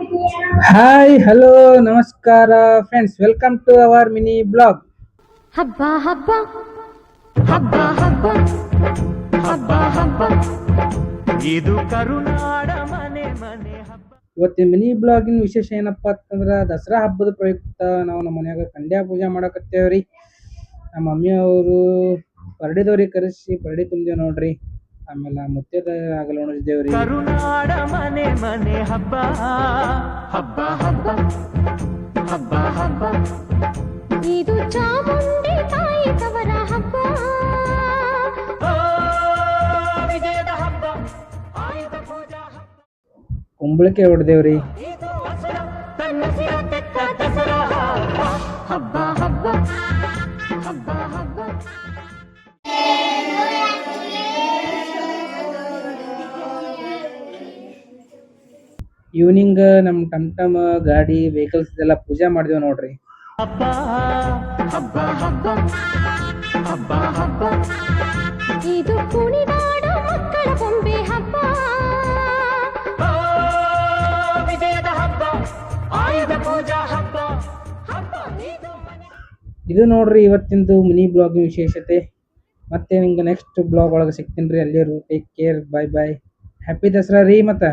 Hi, hello, namaskar, friends. Welcome to our mini blog. ಹಬ್ಬ ಹಬ್ಬ ಹಬ್ಬ ಹಬ್ಬ ಹಬ್ಬ ಹಬ್ಬ ಇದು ಕರುನಾಡ ಮನೆ ಮನೆ ಹಬ್ಬ. ಇವತ್ತಿನ ಮಿನಿ ಬ್ಲಾಗಿನ ವಿಶೇಷ ಏನಪ್ಪಾ ಅಂತಂದ್ರೆ ದಸರಾ ಹಬ್ಬದ ಪ್ರಯುಕ್ತ ನಾವು ನಮ್ಮ ಮನ್ಯಾಗ ಕಂಡ್ಯಾ ಪೂಜೆ ಮಾಡಕತ್ತೇವ್ರಿ. ನಮ್ಮ ಮಮ್ಮಿ ಅವರು ಪರಡಿದವ್ರಿಗೆ ಕರೆಸಿ ಪರಡಿ ತುಂಬ್ದೇವ್ ನೋಡ್ರಿ. ಆಮೇಲೆ ಮುತ್ತೈದ ಆಗಲ ಉಣಿಸ್ದೇವ್ರಿ. ಕರುನಾಡ ಮನೆ ಮನೆ ಹಬ್ಬ ಹಬ್ಬ ಹಬ್ಬ ಹಬ್ಬ ಹಬ್ಬ. ಇದು ಚಾಮುಂಡಿ ತಾಯಿ ತವರ ಹಬ್ಬ. ಓ, ವಿಜಯದ ಹಬ್ಬ, ಆಯುಧ ಪೂಜಾ ಹಬ್ಬ. ಕುಂಬಳಕ್ಕೆ ಹೊಡೆದೇವ್ರಿ. ಇದು ದಸರಾ, ತನ್ನ ಸಿರ ತೆತ್ತ ದಸರಾ ಹಬ್ಬ ಹಬ್ಬ ಹಬ್ಬ ಹಬ್ಬ. ಈವ್ನಿಂಗ್ ನಮ್ಮ ಟಮ್ ಗಾಡಿ ವೆಹಿಕಲ್ಸ್ ಎಲ್ಲ ಪೂಜೆ ಮಾಡಿದೇವ್ ನೋಡ್ರಿ. ಹಬ್ಬ ಹಬ್ಬ ಹಬ್ಬ ಹಬ್ಬ ಹಬ್ಬ. ಇದು ಕುಣಿದಾಡೋ ಮಕ್ಕಳ ಬೊಂಬೆ ಹಬ್ಬ. ಓ, ವಿಜಯದ ಹಬ್ಬ, ಆಯುಧ ಪೂಜಾ ಹಬ್ಬ ಹಬ್ಬ. ಇದು ಮನೆ ಇದು ನೋಡ್ರಿ ಇವತ್ತಿಂದು ಮಿನಿ ಬ್ಲಾಗ್ ವಿಶೇಷತೆ. ಮತ್ತೆ ನಿಮ್ಗೆ ನೆಕ್ಸ್ಟ್ ಬ್ಲಾಗ್ ಒಳಗೆ ಸಿಗ್ತೀನಿ ರೀ. ಅಲ್ಲಿರು ಟೇಕ್ ಕೇರ್, ಬಾಯ್ ಬಾಯ್, ಹ್ಯಾಪಿ ದಸರಾ ರೀ. ಮತ್ತೆ